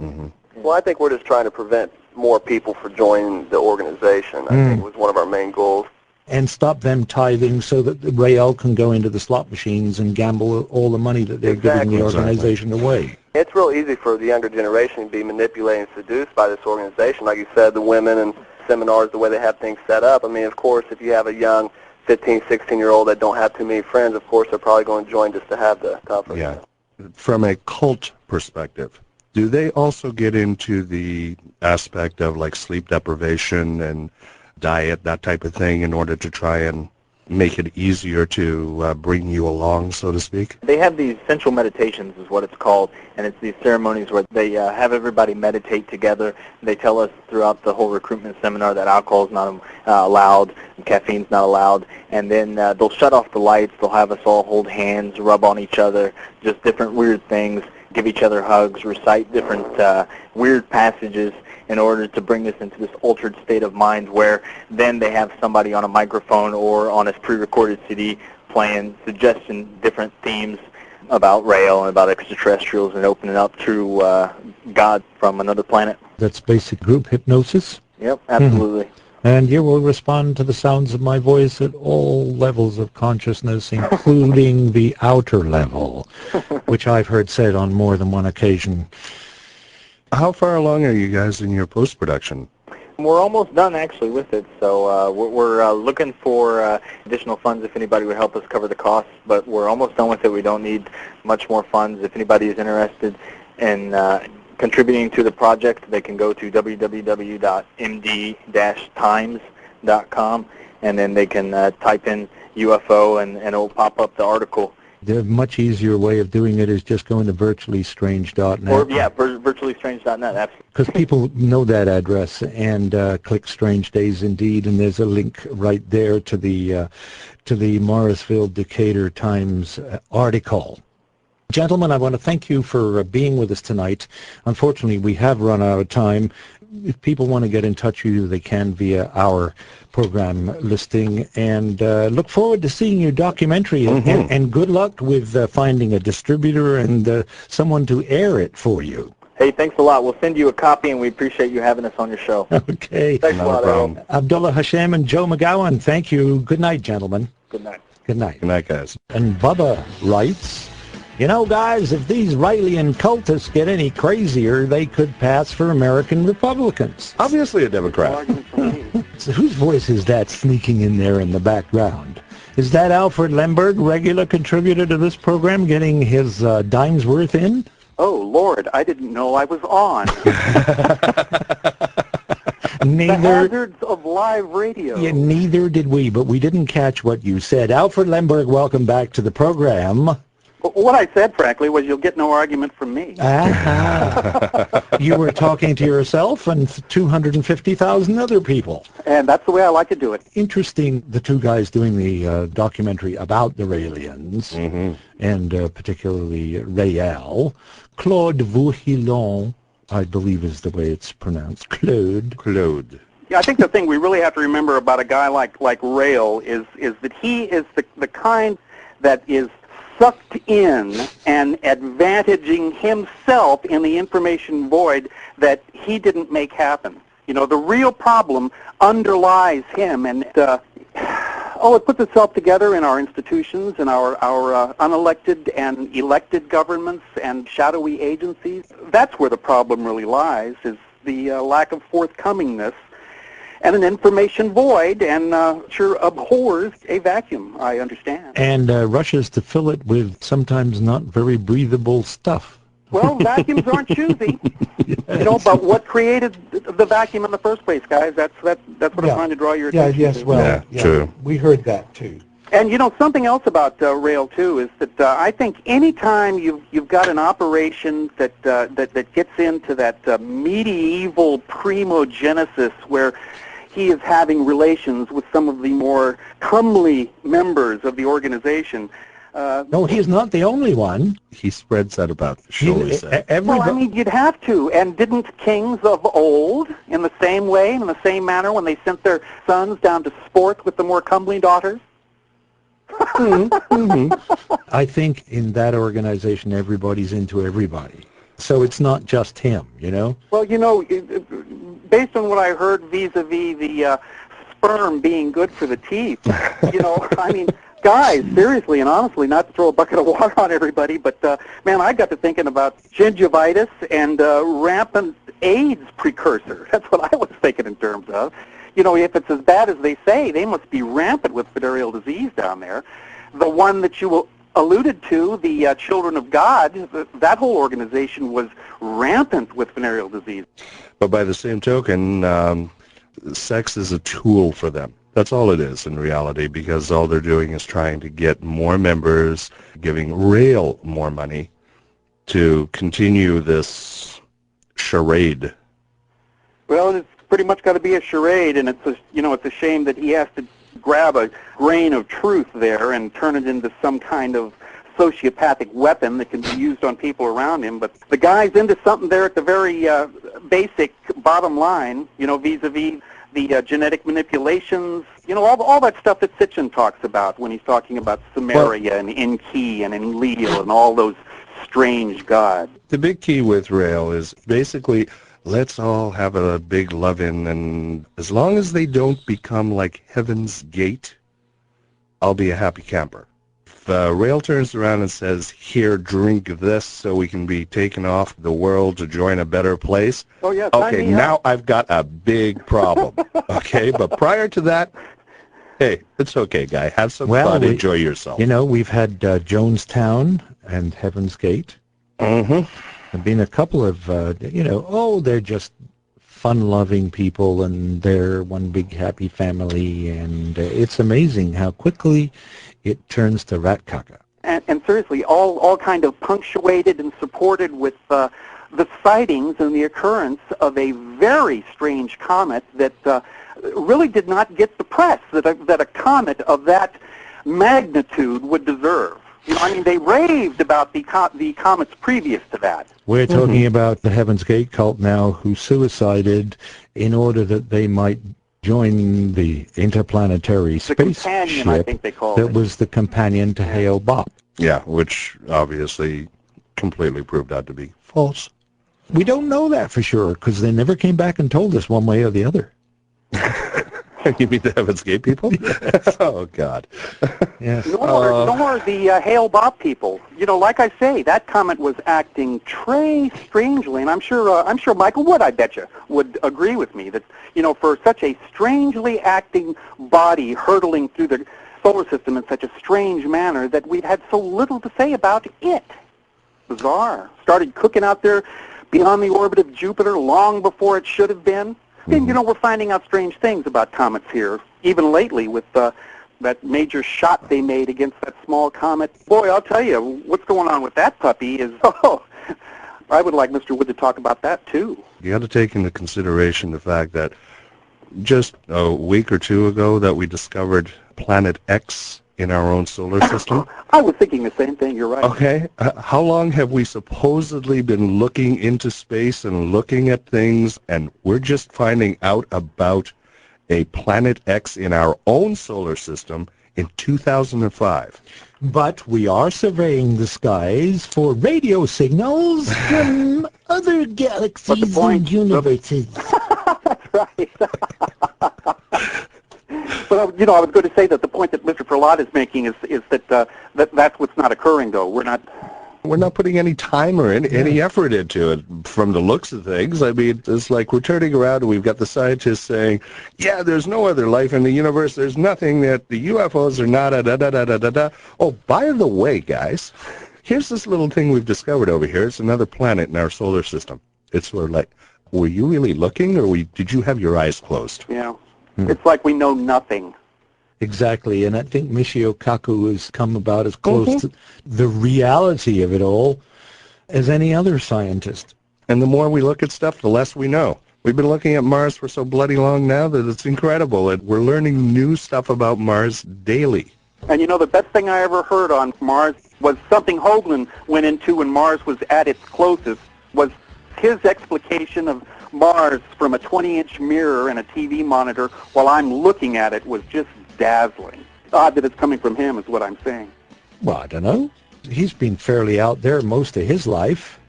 Mm-hmm. Well, I think we're just trying to prevent more people from joining the organization. I think it was one of our main goals. And stop them tithing so that the Rael can go into the slot machines and gamble all the money that they're giving the organization away. It's real easy for the younger generation to be manipulated and seduced by this organization. Like you said, the women and seminars, the way they have things set up. I mean, of course, if you have a young 15, 16-year-old that don't have too many friends, of course, they're probably going to join just to have the conference. Yeah. From a cult perspective, do they also get into the aspect of like sleep deprivation and diet, that type of thing, in order to try and make it easier to bring you along, so to speak? They have these central meditations, is what it's called, and it's these ceremonies where they have everybody meditate together. They tell us throughout the whole recruitment seminar that alcohol is not allowed, and caffeine's not allowed, and then they'll shut off the lights. They'll have us all hold hands, rub on each other, just different weird things, give each other hugs, recite different weird passages in order to bring us into this altered state of mind where then they have somebody on a microphone or on a pre-recorded CD playing suggesting different themes about Rael and about extraterrestrials and opening up to God from another planet. That's basic group hypnosis? Yep, absolutely. And you will respond to the sounds of my voice at all levels of consciousness, including the outer level, which I've heard said on more than one occasion. How far along are you guys in your post-production? We're almost done, actually, with it, so we're looking for additional funds if anybody would help us cover the costs, but we're almost done with it. We don't need much more funds. If anybody is interested in contributing to the project, they can go to www.md-times.com, and then they can type in UFO, and it will pop up the article. The much easier way of doing it is just going to virtuallystrange.net. Or, yeah, virtuallystrange.net, absolutely. Because people know that address and click Strange Days Indeed, and there's a link right there to the Morrisville Decatur Times article. Gentlemen, I want to thank you for being with us tonight. Unfortunately, we have run out of time. If people want to get in touch with you, they can via our program listing. And look forward to seeing your documentary. And good luck with finding a distributor and someone to air it for you. Hey, thanks a lot. We'll send you a copy, and we appreciate you having us on your show. Okay. Thanks a lot, Errol. Abdullah Hashem and Joe McGowan, thank you. Good night, gentlemen. Good night. Good night. Good night, guys. And Bubba writes, you know, guys, if these Raelian cultists get any crazier, they could pass for American Republicans. Obviously a Democrat. So whose voice is that sneaking in there in the background? Is that Alfred Lemberg, regular contributor to this program, getting his dime's worth in? Oh, Lord, I didn't know I was on. Neither, the hazards of live radio. Yeah, neither did we, but we didn't catch what you said. Alfred Lemberg, welcome back to the program. What I said, frankly, was you'll get no argument from me. You were talking to yourself and 250,000 other people. And that's the way I like to do it. Interesting, the two guys doing the documentary about the Raelians, and particularly Rael. Claude Vauhillon, I believe is the way it's pronounced. Claude. Yeah, I think the thing we really have to remember about a guy like Rael is that he is the kind that is sucked in and advantaging himself in the information void that he didn't make happen. You know, the real problem underlies him, and it puts itself together in our institutions, in our unelected and elected governments and shadowy agencies. That's where the problem really lies, is the lack of forthcomingness and an information void, and sure abhors a vacuum, I understand. And rushes to fill it with sometimes not very breathable stuff. Well, vacuums aren't choosy. Yes. You know, but what created the vacuum in the first place, guys? That's what I'm trying to draw your attention to. True. We heard that, too. And, you know, something else about Rael, too, is that I think any time you've got an operation that gets into that medieval primogenesis where he is having relations with some of the more comely members of the organization. No, he's not the only one. He spreads that about, shall we say. Well, I mean, you'd have to. And didn't kings of old, in the same way, in the same manner, when they sent their sons down to sport with the more comely daughters? I think in that organization, everybody's into everybody. So it's not just him, you know? Well, based on what I heard vis-a-vis the sperm being good for the teeth, I mean, guys, seriously and honestly, not to throw a bucket of water on everybody, but, man, I got to thinking about gingivitis and rampant AIDS precursor. That's what I was thinking in terms of. If it's as bad as they say, they must be rampant with venereal disease down there. The one that you alluded to, the Children of God, that whole organization was rampant with venereal disease. But by the same token, sex is a tool for them. That's all it is in reality, because all they're doing is trying to get more members, giving Rail more money to continue this charade. Well, it's pretty much got to be a charade, and it's a shame that he has to grab a grain of truth there and turn it into some kind of sociopathic weapon that can be used on people around him. But the guy's into something there at the very basic bottom line, vis-a-vis the genetic manipulations, all that stuff that Sitchin talks about when he's talking about Sumeria and Enki and Enlil and all those strange gods. The big key with Rail is basically, let's all have a big love-in, and as long as they don't become like Heaven's Gate, I'll be a happy camper. If Rail turns around and says, here, drink this so we can be taken off the world to join a better place, oh, yeah, okay, now I've got a big problem. Okay, but prior to that, hey, it's okay, guy. Have some fun. Enjoy yourself. We've had Jonestown and Heaven's Gate. Mm-hmm. There have been a couple of, they're just fun-loving people, and they're one big happy family, and it's amazing how quickly it turns to rat caca. And seriously, all kind of punctuated and supported with the sightings and the occurrence of a very strange comet that really did not get the press that a comet of that magnitude would deserve. They raved about the comets previous to that. We're talking about the Heaven's Gate cult now, who suicided in order that they might join the interplanetary spaceship. Companion, I think they called it. That was the companion to Hale-Bopp. Yeah, which obviously completely proved out to be false. We don't know that for sure, because they never came back and told us one way or the other. You mean the Heaven's Gate people? Yes. Oh, God. Yes. Nor the Hale-Bopp people. Like I say, that comet was acting strangely, and I'm sure Michael Wood, I betcha, would agree with me that, for such a strangely acting body hurtling through the solar system in such a strange manner that we'd had so little to say about it. Bizarre. Started cooking out there beyond the orbit of Jupiter long before it should have been. And, we're finding out strange things about comets here, even lately with that major shot they made against that small comet. Boy, I'll tell you, what's going on with that puppy is, I would like Mr. Wood to talk about that, too. You got to take into consideration the fact that just a week or two ago that we discovered Planet X in our own solar system. I was thinking the same thing, you're right. Okay. How long have we supposedly been looking into space and looking at things, and we're just finding out about a Planet X in our own solar system in 2005? But we are surveying the skies for radio signals from other galaxies and universes. That's right. But I was going to say that the point that Mr. Prahlad is making is that that's what's not occurring, though. We're not putting any time or any effort into it from the looks of things. I mean, it's like we're turning around and we've got the scientists saying, yeah, there's no other life in the universe. There's nothing, that the UFOs are not da-da-da-da-da-da. Oh, by the way, guys, here's this little thing we've discovered over here. It's another planet in our solar system. It's sort of like, were you really looking, or did you have your eyes closed? Yeah. It's like we know nothing. Exactly, and I think Michio Kaku has come about as close to the reality of it all as any other scientist. And the more we look at stuff, the less we know. We've been looking at Mars for so bloody long now that it's incredible. And we're learning new stuff about Mars daily. And the best thing I ever heard on Mars was something Hoagland went into when Mars was at its closest, was his explication of Mars from a 20-inch mirror and a TV monitor while I'm looking at it was just dazzling. Odd that it's coming from him is what I'm saying. Well, I don't know. He's been fairly out there most of his life.